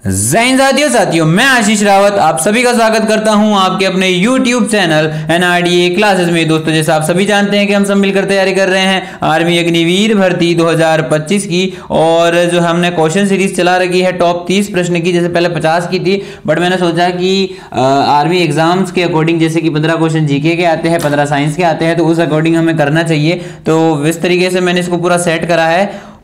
साथियों मैं आशीष रावत आप सभी का स्वागत करता हूं आपके अपने YouTube चैनल NRDA क्लासेस में। दोस्तों जैसा आप सभी जानते हैं कि हम सब मिलकर तैयारी कर रहे हैं आर्मी अग्निवीर भर्ती 2025 की, और जो हमने क्वेश्चन सीरीज चला रखी है टॉप 30 प्रश्न की। जैसे पहले 50 की थी, बट मैंने सोचा कि आर्मी एग्जाम्स के अकॉर्डिंग जैसे कि 15 क्वेश्चन जीके के आते हैं, 15 साइंस के आते हैं, तो उस अकॉर्डिंग हमें करना चाहिए। तो इस तरीके से मैंने इसको पूरा सेट करा है।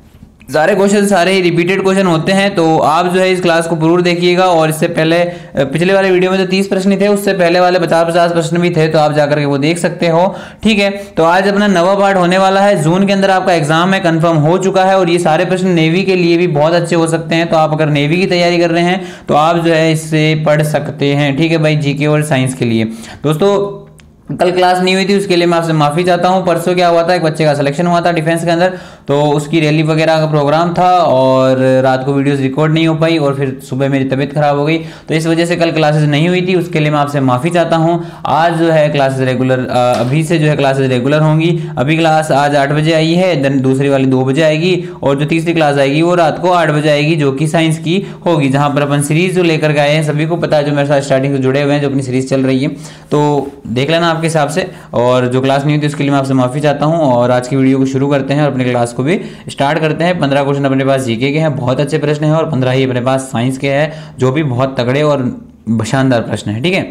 सारे क्वेश्चन सारे ही रिपीटेड क्वेश्चन होते हैं, तो आप जो है इस क्लास को जरूर देखिएगा। और इससे पहले पिछले वाले वीडियो में तो 30 प्रश्न थे, उससे पहले वाले 50-50 प्रश्न भी थे, तो आप जाकर के वो देख सकते हो। ठीक है, तो आज अपना नवा पार्ट होने वाला है। जून के अंदर आपका एग्जाम है, कंफर्म हो चुका है, और ये सारे प्रश्न नेवी के लिए भी बहुत अच्छे हो सकते हैं। तो आप अगर नेवी की तैयारी कर रहे हैं तो आप जो है इससे पढ़ सकते हैं। ठीक है भाई, जीके और साइंस के लिए। दोस्तों कल क्लास नहीं हुई थी, उसके लिए मैं आपसे माफी चाहता हूं। परसों क्या हुआ था, एक बच्चे का सिलेक्शन हुआ था डिफेंस के अंदर, तो उसकी रैली वगैरह का प्रोग्राम था और रात को वीडियोस रिकॉर्ड नहीं हो पाई, और फिर सुबह मेरी तबीयत खराब हो गई, तो इस वजह से कल क्लासेस नहीं हुई थी। उसके लिए मैं आपसे माफी चाहता हूं। आज जो है क्लासेस रेगुलर, अभी से जो है क्लासेस रेगुलर होंगी। अभी क्लास आज 8 बजे आई है, देन दूसरी वाली 2 बजे आएगी, और जो तीसरी क्लास आएगी वो रात को 8 बजे आएगी, जो कि साइंस की होगी, जहां पर अपन सीरीज जो लेकर गए हैं। सभी को पता है, जो मेरे साथ स्टार्टिंग से जुड़े हुए हैं, जो अपनी सीरीज चल रही है, तो देख लेना आपके हिसाब से। और जो क्लास नहीं हुई थी उसके लिए मैं आपसे माफी चाहता हूं। और आज की वीडियो को शुरू करते हैं और अपने क्लास को भी स्टार्ट करते हैं। 15 क्वेश्चन अपने पास जीके के हैं, बहुत अच्छे प्रश्न हैं, और 15 ही अपने पास साइंस के हैं, जो भी बहुत तगड़े और शानदार प्रश्न हैं। ठीक है,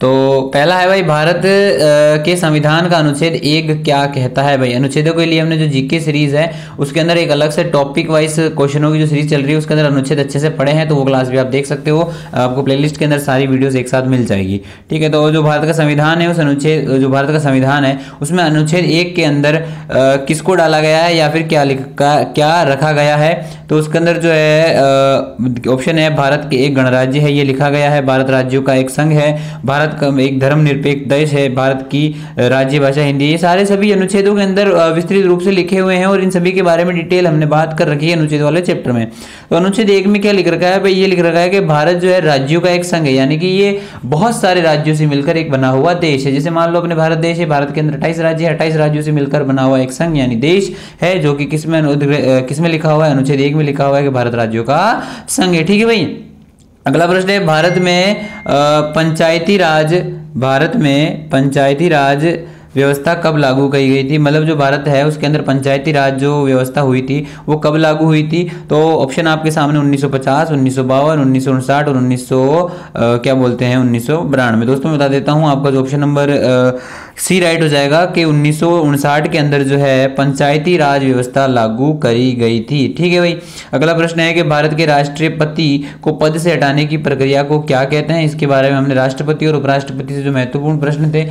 तो पहला है भाई, भारत के संविधान का अनुच्छेद 1 क्या कहता है। भाई अनुच्छेदों के लिए हमने जो जीके सीरीज है उसके अंदर एक अलग से टॉपिक वाइज क्वेश्चनों की जो सीरीज चल रही है उसके अंदर अनुच्छेद अच्छे से पढ़े हैं, तो वो क्लास भी आप देख सकते हो। आपको प्लेलिस्ट के अंदर सारी वीडियोस एक साथ मिल जाएगी। ठीक है, तो जो भारत का संविधान है, उस अनुच्छेद, जो भारत का संविधान है उसमें अनुच्छेद 1 के अंदर किसको डाला गया है या फिर क्या रखा गया है, तो उसके अंदर जो है ऑप्शन है भारत के एक गणराज्य है, ये लिखा गया है। भारत राज्यों का एक संघ है, भारत का एक धर्मनिरपेक्ष देश है, भारत की राज्य भाषा हिंदी। ये सारे सभी अनुच्छेदों के अंदर विस्तृत रूप से लिखे हुए हैं, और इन सभी के बारे में डिटेल हमने बात कर रखी है अनुच्छेद वाले चैप्टर में। तो अनुच्छेद 1 में क्या लिख रखा है भाई, ये लिख रखा है कि भारत जो है राज्यों का एक संघ है, यानी कि ये बहुत सारे राज्यों से मिलकर एक बना हुआ देश है। जैसे मान लो अपने भारत देश है, भारत के अंदर 28 राज्य है, 28 राज्यों से मिलकर बना हुआ एक संघ यानी देश है, जो कि किसमें लिखा हुआ है, अनुच्छेद 1 में लिखा हुआ है कि भारत राज्यों का संघ है। ठीक है भाई, अगला प्रश्न है, भारत में पंचायती राज व्यवस्था कब लागू की गई थी। मतलब जो भारत है उसके अंदर पंचायती राज जो व्यवस्था हुई थी वो कब लागू हुई थी। तो ऑप्शन आपके सामने 1950, 1952, 1959 और 1992। दोस्तों मैं बता देता हूं, आपका जो ऑप्शन नंबर सी राइट हो जाएगा कि 1959 के अंदर जो है पंचायती राज व्यवस्था लागू करी गई थी। ठीक है भाई, अगला प्रश्न है कि भारत के राष्ट्रपति को पद से हटाने की प्रक्रिया को क्या कहते हैं। इसके बारे में हमने राष्ट्रपति और उपराष्ट्रपति से जो महत्वपूर्ण प्रश्न थे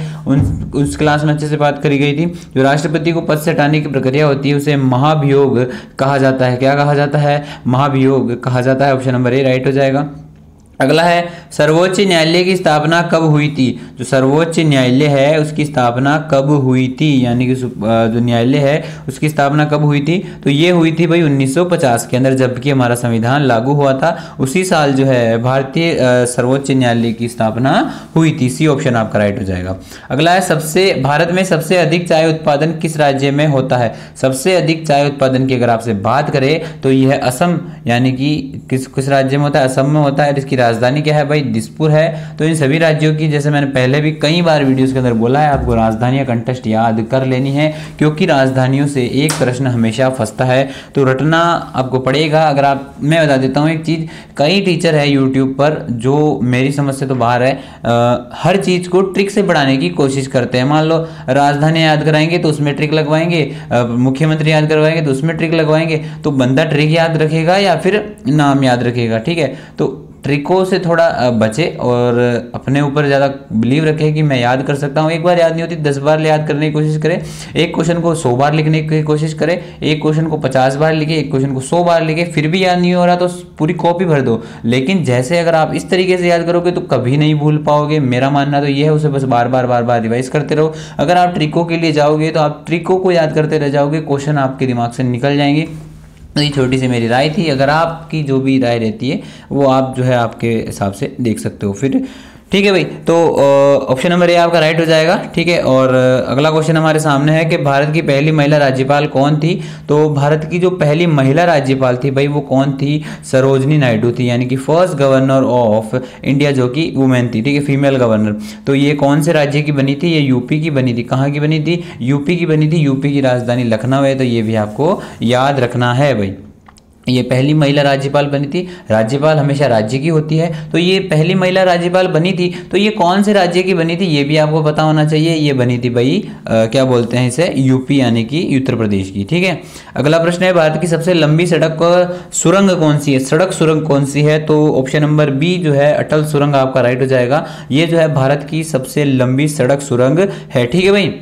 उस क्लास में अच्छे से बात करी गई थी। जो राष्ट्रपति को पद से हटाने की प्रक्रिया होती है उसे महाभियोग कहा जाता है। क्या कहा जाता है? महाभियोग कहा जाता है। ऑप्शन नंबर ए राइट हो जाएगा। अगला है, सर्वोच्च न्यायालय की स्थापना कब हुई थी। जो सर्वोच्च न्यायालय है उसकी स्थापना कब हुई थी, यानी कि जो न्यायालय है उसकी स्थापना कब हुई थी, तो ये हुई थी भाई 1950 के अंदर, जबकि हमारा संविधान लागू हुआ था उसी साल जो है भारतीय सर्वोच्च न्यायालय की स्थापना हुई थी। सी ऑप्शन आपका राइट हो जाएगा। अगला है, भारत में सबसे अधिक चाय उत्पादन किस राज्य में होता है। सबसे अधिक चाय उत्पादन की अगर आपसे बात करें तो यह असम, यानी कि किस राज्य में होता है, असम में होता है। इसकी राजधानी क्या है भाई, दिसपुर है। तो इन सभी राज्यों की, जैसे मैंने पहले भी कई बार वीडियोस के अंदर बोला है, आपको राजधानियां कंटेस्ट याद कर लेनी है, क्योंकि राजधानियों से एक प्रश्न हमेशा फंसता है, तो रटना आपको पड़ेगा। अगर मैं बता देता हूं एक चीज, कई टीचर है यूट्यूब पर जो मेरी समझ से तो बाहर है, हर चीज को ट्रिक से बढ़ाने की कोशिश करते हैं। मान लो राजधानी याद कराएंगे तो उसमें ट्रिक लगवाएंगे, मुख्यमंत्री याद करवाएंगे तो उसमें ट्रिक लगवाएंगे। तो बंदा ट्रिक याद रखेगा या फिर नाम याद रखेगा। ठीक है, तो ट्रिकों से थोड़ा बचे और अपने ऊपर ज़्यादा बिलीव रखें कि मैं याद कर सकता हूँ। एक बार याद नहीं होती, 10 बार याद करने की कोशिश करें। एक क्वेश्चन को 100 बार लिखने की कोशिश करें, एक क्वेश्चन को 50 बार लिखे, एक क्वेश्चन को 100 बार लिखे, फिर भी याद नहीं हो रहा तो पूरी कॉपी भर दो। लेकिन जैसे अगर आप इस तरीके से याद करोगे तो कभी नहीं भूल पाओगे। मेरा मानना तो ये है, उसे बस बार बार रिवाइज करते रहो। अगर आप ट्रिकों के लिए जाओगे तो आप ट्रिकों को याद करते रह जाओगे, क्वेश्चन आपके दिमाग से निकल जाएंगे। तो ये छोटी सी मेरी राय थी। अगर आपकी जो भी राय रहती है वो आप जो है आपके हिसाब से देख सकते हो। फिर ठीक है भाई, तो ऑप्शन नंबर ए आपका राइट हो जाएगा। ठीक है, और अगला क्वेश्चन हमारे सामने है कि भारत की पहली महिला राज्यपाल कौन थी। तो भारत की जो पहली महिला राज्यपाल थी भाई वो कौन थी, सरोजनी नायडू थी, यानी कि फर्स्ट गवर्नर ऑफ इंडिया जो कि वुमेन थी। ठीक है, फीमेल गवर्नर। तो ये कौन से राज्य की बनी थी, ये यूपी की बनी थी। कहाँ की बनी थी, यूपी की बनी थी। यूपी की राजधानी लखनऊ है, तो ये भी आपको याद रखना है भाई। ये पहली महिला राज्यपाल बनी थी। राज्यपाल हमेशा राज्य की होती है, तो ये पहली महिला राज्यपाल बनी थी। तो ये कौन से राज्य की बनी थी ये भी आपको पता होना चाहिए। ये बनी थी भाई क्या बोलते हैं इसे, यूपी यानी कि उत्तर प्रदेश की। ठीक है, अगला प्रश्न है भारत की सबसे लंबी सड़क सुरंग कौन सी है, सड़क सुरंग कौन सी है। तो ऑप्शन नंबर बी जो है अटल सुरंग आपका राइट हो जाएगा। ये जो है भारत की सबसे लंबी सड़क सुरंग है। ठीक है भाई,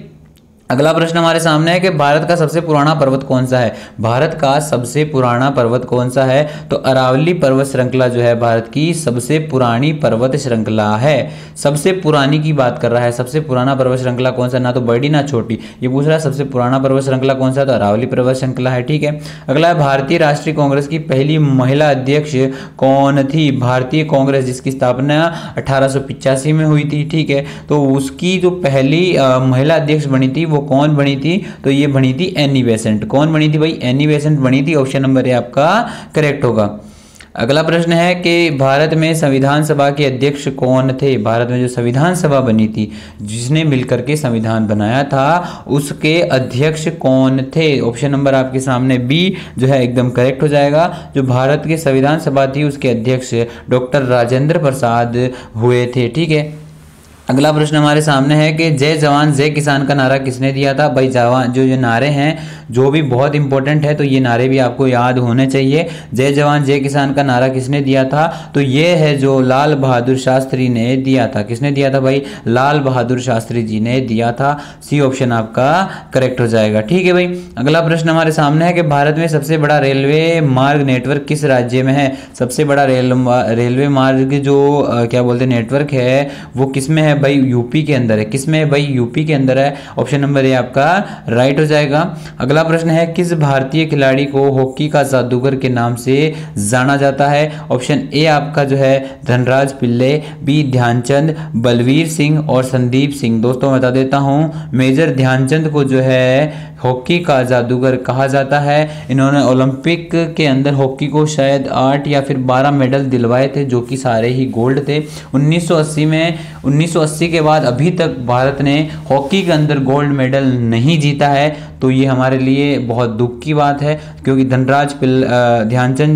अगला प्रश्न हमारे सामने है कि भारत का सबसे पुराना पर्वत कौन सा है। भारत का सबसे पुराना पर्वत कौन सा है। तो अरावली पर्वत श्रृंखला जो है भारत की सबसे पुरानी पर्वत श्रृंखला है। सबसे पुरानी की बात कर रहा है, सबसे पुराना पर्वत श्रृंखला कौन सा, ना तो बड़ी ना छोटी। ये पूछ रहा है सबसे पुराना पर्वत श्रृंखला कौन सा, तो अरावली पर्वत श्रृंखला है। ठीक है, अगला है भारतीय राष्ट्रीय कांग्रेस की पहली महिला अध्यक्ष कौन थी। भारतीय कांग्रेस जिसकी स्थापना 1885 में हुई थी। ठीक है, तो उसकी जो पहली महिला अध्यक्ष बनी थी वो कौन बनी थी, तो ये बनी थी एनी बेसेंट। कौन बनी थी भाई, एनी बेसेंट बनी थी। ऑप्शन नंबर ए आपका करेक्ट होगा। अगला प्रश्न है कि भारत में संविधान सभा के अध्यक्ष कौन थे। भारत में जो संविधान सभा बनी थी, जिसने मिलकर के संविधान बनाया था, उसके अध्यक्ष कौन थे। ऑप्शन नंबर आपके सामने बी जो है एकदम करेक्ट हो जाएगा। जो भारत के संविधान सभा थी उसके अध्यक्ष डॉक्टर राजेंद्र प्रसाद हुए थे। ठीक है, अगला प्रश्न हमारे सामने है कि जय जवान जय किसान का नारा किसने दिया था। भाई जवान जो नारे हैं जो भी बहुत इंपॉर्टेंट है, तो ये नारे भी आपको याद होने चाहिए। जय जवान जय किसान का नारा किसने दिया था, तो ये है जो लाल बहादुर शास्त्री ने दिया था। किसने दिया था भाई, लाल बहादुर शास्त्री जी ने दिया था। सी ऑप्शन आपका करेक्ट हो जाएगा। ठीक है भाई, अगला प्रश्न हमारे सामने है कि भारत में सबसे बड़ा रेलवे मार्ग नेटवर्क किस राज्य में है। सबसे बड़ा रेलवे मार्ग जो क्या बोलते हैं नेटवर्क है वो किस में है भाई, यूपी के अंदर है। किसमें है भाई, यूपी के अंदर है। ऑप्शन नंबर ए आपका राइट हो जाएगा। अगला प्रश्न है किस भारतीय खिलाड़ी को हॉकी का जादूगर के नाम से जाना जाता है। ऑप्शन ए आपका जो है धनराज पिल्ले, बी ध्यानचंद, बलवीर सिंह और संदीप सिंह। दोस्तों बता देता हूं, मेजर ध्यानचंद को जो है हॉकी का जादूगर कहा जाता है। इन्होंने ओलंपिक के अंदर हॉकी को शायद 8 या फिर 12 मेडल दिलवाए थे, जो कि सारे ही गोल्ड थे। 1980 के बाद अभी तक भारत ने हॉकी के अंदर गोल्ड मेडल नहीं जीता है। तो ये हमारे लिए बहुत दुख की बात है, क्योंकि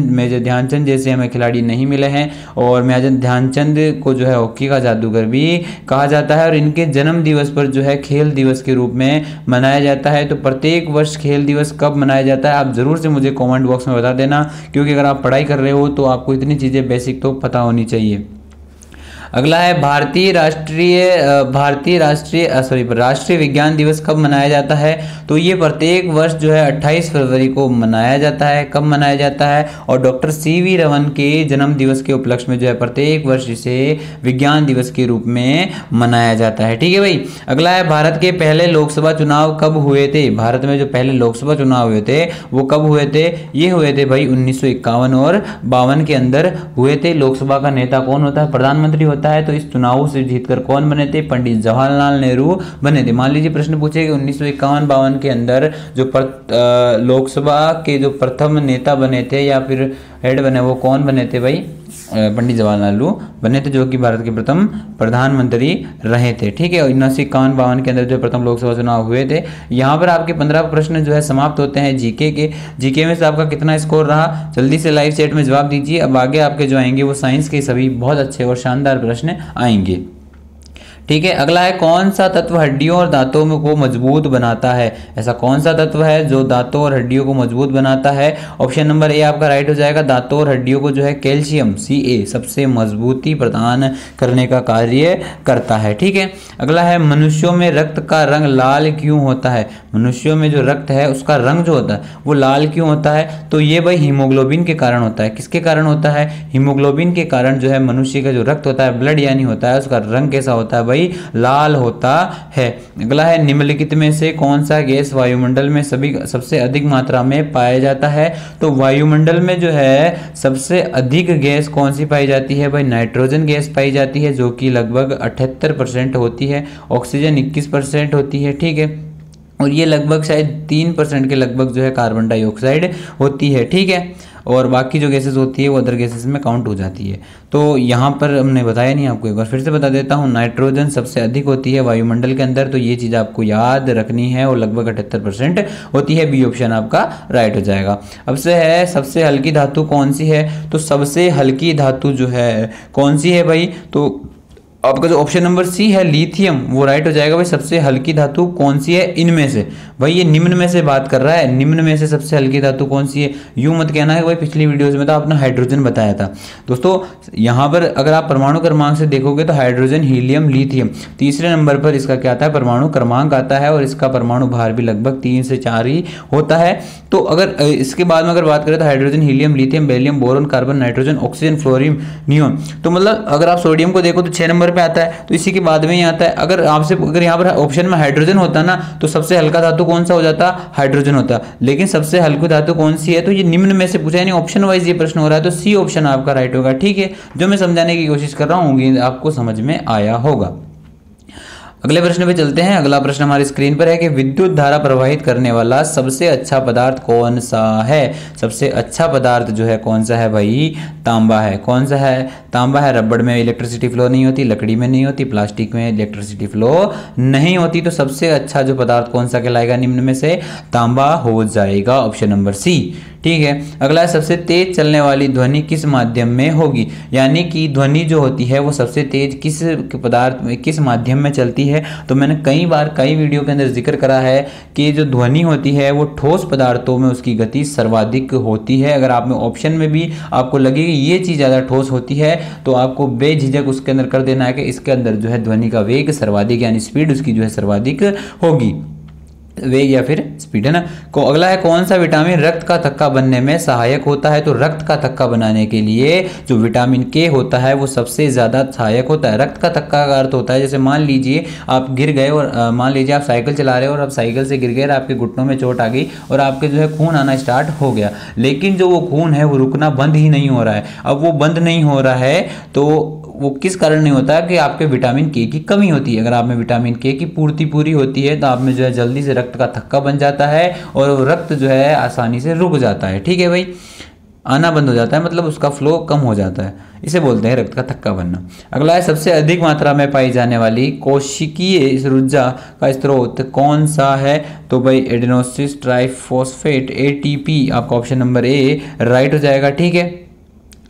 मेजर ध्यानचंद जैसे हमें खिलाड़ी नहीं मिले हैं। और मेजर ध्यानचंद को जो है हॉकी का जादूगर भी कहा जाता है। और इनके जन्म दिवस पर जो है खेल दिवस के रूप में मनाया जाता है। तो प्रत्येक वर्ष खेल दिवस कब मनाया जाता है आप ज़रूर से मुझे कमेंट बॉक्स में बता देना, क्योंकि अगर आप पढ़ाई कर रहे हो तो आपको इतनी चीज़ें बेसिक तो पता होनी चाहिए। अगला है राष्ट्रीय विज्ञान दिवस कब मनाया जाता है। तो ये प्रत्येक वर्ष जो है 28 फरवरी को मनाया जाता है। कब मनाया जाता है, और डॉक्टर सीवी रमन के जन्म दिवस के उपलक्ष्य में जो है प्रत्येक वर्ष इसे विज्ञान दिवस के रूप में मनाया जाता है। ठीक है भाई, अगला है भारत के पहले लोकसभा चुनाव कब हुए थे। भारत में जो पहले लोकसभा चुनाव हुए थे वो कब हुए थे, ये हुए थे भाई 1951 और 52 के अंदर हुए थे। लोकसभा का नेता कौन होता है, प्रधानमंत्री होता है। तो इस चुनाव से जीतकर कौन बने थे, पंडित जवाहरलाल नेहरू बने थे। मान लीजिए प्रश्न पूछे कि 1951-52 के अंदर जो लोकसभा के जो प्रथम नेता बने थे या फिर हेड बने वो कौन बने थे भाई, पंडित जवाहरलाल नेहरू बने थे, जो कि भारत के प्रथम प्रधानमंत्री रहे थे। ठीक है, 1951-52 के अंदर जो प्रथम लोकसभा चुनाव हुए थे। यहाँ पर आपके 15 प्रश्न जो है समाप्त होते हैं जीके के। जीके में से आपका कितना स्कोर रहा, जल्दी से लाइव चैट में जवाब दीजिए। अब आगे आपके जो आएंगे वो साइंस के सभी बहुत अच्छे और शानदार प्रश्न आएंगे। ठीक है, अगला है कौन सा तत्व हड्डियों और दांतों को मजबूत बनाता है। ऐसा कौन सा तत्व है जो दांतों और हड्डियों को मजबूत बनाता है। ऑप्शन नंबर ए आपका राइट हो जाएगा। दांतों और हड्डियों को जो है कैल्शियम Ca सबसे मजबूती प्रदान करने का कार्य करता है। ठीक है, अगला है मनुष्यों में रक्त का रंग लाल क्यों होता है। मनुष्यों में जो रक्त है उसका रंग जो होता है वो लाल क्यों होता है, तो ये भाई हीमोग्लोबिन के कारण होता है। किसके कारण होता है, हीमोग्लोबिन के कारण जो है मनुष्य का जो रक्त होता है, ब्लड यानी होता है, उसका रंग कैसा होता है भाई, भाई लाल होता है। अगला है निम्नलिखित में से कौन सा गैस वायुमंडल में सबसे अधिक मात्रा में पाया जाता है। तो वायुमंडल में जो है सबसे अधिक गैस कौन सी पाई जाती है भाई, नाइट्रोजन गैस पाई जाती है जो कि लगभग 78% होती है। ऑक्सीजन 21% होती है, ठीक है। और ये लगभग शायद 3% के लगभग जो है कार्बन डाइऑक्साइड होती है, ठीक है। और बाकी जो गैसेस होती है वो अदर गैसेस में काउंट हो जाती है। तो यहाँ पर हमने बताया नहीं, आपको एक बार फिर से बता देता हूँ। नाइट्रोजन सबसे अधिक होती है वायुमंडल के अंदर, तो ये चीज़ आपको याद रखनी है, और लगभग 78% होती है। बी ऑप्शन आपका राइट हो जाएगा। अब से है सबसे हल्की धातु कौन सी है। तो सबसे हल्की धातु जो है कौन सी है भाई, तो आपका जो ऑप्शन नंबर सी है लिथियम वो राइट हो जाएगा भाई। सबसे हल्की धातु कौन सी है इनमें से, भाई ये निम्न में से बात कर रहा है, निम्न में से सबसे हल्की धातु कौन सी है। यूं मत कहना है भाई पिछली वीडियोस में तो आपने हाइड्रोजन बताया था। दोस्तों यहाँ पर अगर आप परमाणु क्रमांक से देखोगे तो हाइड्रोजन, हीलियम, लिथियम तीसरे नंबर पर इसका क्या आता है, परमाणु क्रमांक आता है, और इसका परमाणु भार भी लगभग 3 से 4 ही होता है। तो अगर इसके बाद में अगर बात करें तो hydrogen, helium, lithium, beryllium, boron, carbon, nitrogen, oxygen, fluorine, neon. तो मतलब अगर आप सोडियम को देखो तो 6 नंबर पे आता है, तो इसी के बाद में ही आता है। अगर यहाँ पर ऑप्शन में हाइड्रोजन होता ना तो सबसे हल्का धातु कौन सा हो जाता, हाइड्रोजन होता। लेकिन सबसे हल्की धातु कौन सी है, तो ये निम्न में से पूछा, यानी ऑप्शन वाइज ये प्रश्न हो रहा है, तो सी ऑप्शन आपका राइट होगा, ठीक है। जो मैं समझाने की कोशिश कर रहा हूँ आपको समझ में आया होगा। अगले प्रश्न पे चलते हैं। अगला प्रश्न हमारी स्क्रीन पर है कि विद्युत धारा प्रवाहित करने वाला सबसे अच्छा पदार्थ कौन सा है। सबसे अच्छा पदार्थ जो है कौन सा है भाई, तांबा है। कौन सा है, तांबा है। रबड़ में इलेक्ट्रिसिटी फ्लो नहीं होती, लकड़ी में नहीं होती, प्लास्टिक में इलेक्ट्रिसिटी फ्लो नहीं होती। तो सबसे अच्छा जो पदार्थ कौन सा कहलाएगा निम्न में से, तांबा हो जाएगा, ऑप्शन नंबर सी, ठीक है। अगला है सबसे तेज चलने वाली ध्वनि किस माध्यम में होगी, यानी कि ध्वनि जो होती है वो सबसे तेज किस पदार्थ में, किस माध्यम में चलती है। तो मैंने कई बार कई वीडियो के अंदर जिक्र करा है कि जो ध्वनि होती है वो ठोस पदार्थों में उसकी गति सर्वाधिक होती है। अगर आप में ऑप्शन में भी आपको लगे कि ये चीज़ ज़्यादा ठोस होती है तो आपको बेझिझक उसके अंदर कर देना है कि इसके अंदर जो है ध्वनि का वेग सर्वाधिक, यानी स्पीड उसकी जो है सर्वाधिक होगी, वेग या फिर स्पीड, है ना। को अगला है कौन सा विटामिन रक्त का थक्का बनने में सहायक होता है। तो रक्त का थक्का बनाने के लिए जो विटामिन के होता है वो सबसे ज़्यादा सहायक होता है। रक्त का थक्का का अर्थ होता है, जैसे मान लीजिए आप गिर गए और मान लीजिए आप साइकिल चला रहे हो और आप साइकिल से गिर गए और आपके घुटनों में चोट आ गई और आपके जो है खून आना स्टार्ट हो गया, लेकिन जो वो खून है वो रुकना बंद ही नहीं हो रहा है। अब वो बंद नहीं हो रहा है तो वो किस कारण नहीं होता है कि आपके विटामिन के की कमी होती है। अगर आप में विटामिन के की पूर्ति पूरी होती है तो आप में जो है जल्दी से रक्त का थक्का बन जाता है और रक्त जो है आसानी से रुक जाता है, ठीक है भाई, आना बंद हो जाता है, मतलब उसका फ्लो कम हो जाता है, इसे बोलते हैं रक्त का थक्का बनना। अगला है सबसे अधिक मात्रा में पाई जाने वाली कोशिकीय ऊर्जा का स्रोत कौन सा है। तो भाई एडेनोसिस ट्राइफॉस्फेट ATP आपका ऑप्शन नंबर ए राइट हो जाएगा, ठीक है।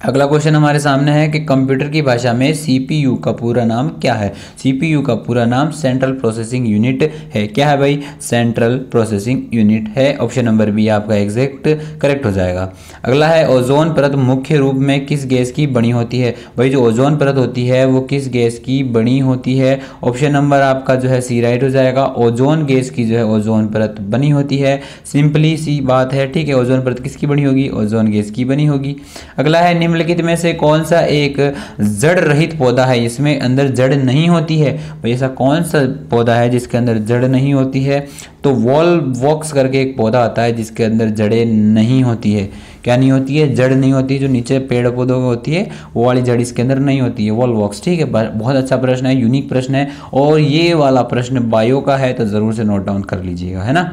अगला क्वेश्चन हमारे सामने है कि कंप्यूटर की भाषा में CPU का पूरा नाम क्या है। CPU का पूरा नाम सेंट्रल प्रोसेसिंग यूनिट है। क्या है भाई, सेंट्रल प्रोसेसिंग यूनिट है, ऑप्शन नंबर बी आपका एग्जैक्ट करेक्ट हो जाएगा। अगला है ओजोन परत मुख्य रूप में किस गैस की बनी होती है। भाई जो ओजोन परत होती है वो किस गैस की बनी होती है, ऑप्शन नंबर आपका जो है सी राइट हो जाएगा। ओजोन गैस की जो है ओजोन परत बनी होती है, सिंपली सी बात है, ठीक है। ओजोन परत किसकी बनी होगी, ओजोन गैस की बनी होगी। अगला है निम्नलिखित में से कौन सा एक जड़ रहित पौधा है, इसमें अंदर जड़ नहीं होती है। भाई ऐसा कौन सा पौधा है जिसके अंदर जड़ नहीं होती है। तो वॉल वॉक्स करके एक पौधा आता है जिसके अंदर जड़ें नहीं होती है। क्या नहीं होती है, जड़ नहीं होती है, जो नीचे पेड़ पौधों में होती है वो वाली जड़ इसके अंदर नहीं होती है, वॉल वॉक्स, ठीक है। बहुत अच्छा प्रश्न है, यूनिक प्रश्न है, और ये वाला प्रश्न बायो का है तो जरूर से नोट डाउन कर लीजिएगा, है ना।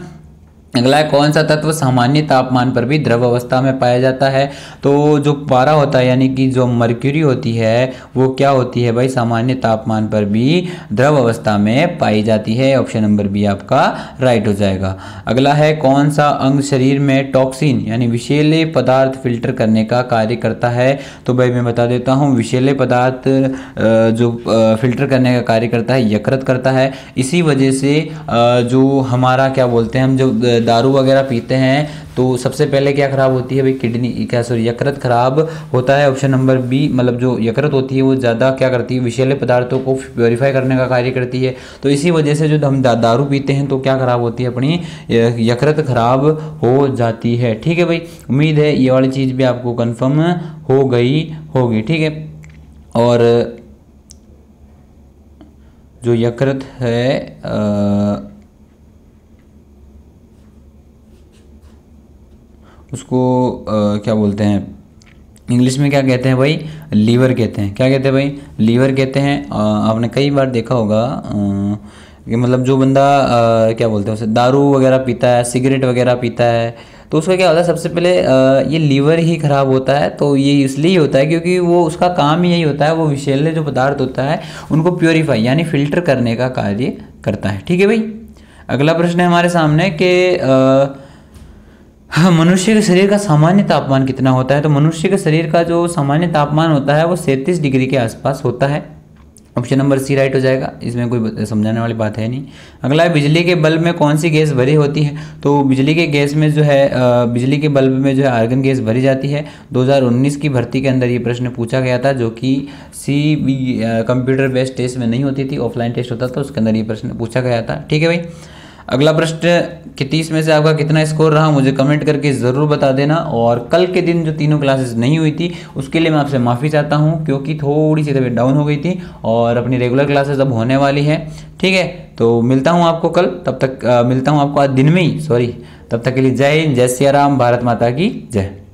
अगला है कौन सा तत्व सामान्य तापमान पर भी द्रव अवस्था में पाया जाता है। तो जो पारा होता है यानी कि जो मर्क्यूरी होती है वो क्या होती है भाई, सामान्य तापमान पर भी द्रव अवस्था में पाई जाती है, ऑप्शन नंबर बी आपका राइट हो जाएगा। अगला है कौन सा अंग शरीर में टॉक्सिन यानी विषैले पदार्थ फिल्टर करने का कार्य करता है। तो भाई मैं बता देता हूँ, विषैले पदार्थ जो फिल्टर करने का कार्य करता है यकृत करता है। इसी वजह से जो हमारा क्या बोलते हैं, हम जो दारू वगैरह पीते हैं तो सबसे पहले क्या खराब होती है भाई, किडनी क्या सॉरी यकृत खराब होता है, ऑप्शन नंबर बी। मतलब जो यकृत होती है वो ज़्यादा क्या करती है, विषैले पदार्थों को प्योरीफाई करने का कार्य करती है। तो इसी वजह से जो हम दारू पीते हैं तो क्या खराब होती है, अपनी यकृत खराब हो जाती है, ठीक है भाई। उम्मीद है ये वाली चीज़ भी आपको कन्फर्म हो गई होगी, ठीक है। और जो यकृत है उसको क्या बोलते हैं इंग्लिश में, क्या कहते हैं भाई, लीवर कहते हैं। क्या कहते हैं भाई, लीवर कहते हैं। आपने कई बार देखा होगा कि मतलब जो बंदा क्या बोलते हैं उसे, दारू वगैरह पीता है, सिगरेट वगैरह पीता है, तो उसका क्या होता है, सबसे पहले ये लीवर ही खराब होता है। तो ये इसलिए होता है क्योंकि वो उसका काम ही यही होता है, वो विषैले जो पदार्थ होता है उनको प्योरीफाई यानी फिल्टर करने का कार्य करता है। ठीक है भाई। अगला प्रश्न है हमारे सामने कि हाँ, मनुष्य के शरीर का सामान्य तापमान कितना होता है। तो मनुष्य के शरीर का जो सामान्य तापमान होता है वो 37 डिग्री के आसपास होता है। ऑप्शन नंबर सी राइट हो जाएगा, इसमें कोई समझाने वाली बात है नहीं। अगला है, बिजली के बल्ब में कौन सी गैस भरी होती है। तो बिजली के गैस में जो है बिजली के बल्ब में जो है आर्गन गैस भरी जाती है। 2019 की भर्ती के अंदर ये प्रश्न पूछा गया था, जो कि कंप्यूटर बेस्ड टेस्ट में नहीं होती थी, ऑफलाइन टेस्ट होता था, उसके अंदर ये प्रश्न पूछा गया था। ठीक है भाई। अगला प्रश्न कि 30 में से आपका कितना स्कोर रहा, मुझे कमेंट करके ज़रूर बता देना। और कल के दिन जो तीनों क्लासेस नहीं हुई थी उसके लिए मैं आपसे माफ़ी चाहता हूं, क्योंकि थोड़ी सी तबीयत डाउन हो गई थी और अपनी रेगुलर क्लासेस अब होने वाली है। ठीक है, तो मिलता हूं आपको कल, तब तक मिलता हूं आपको आज दिन में ही, सॉरी। तब तक के लिए जय हिंद, जय सिया राम, भारत माता की जय।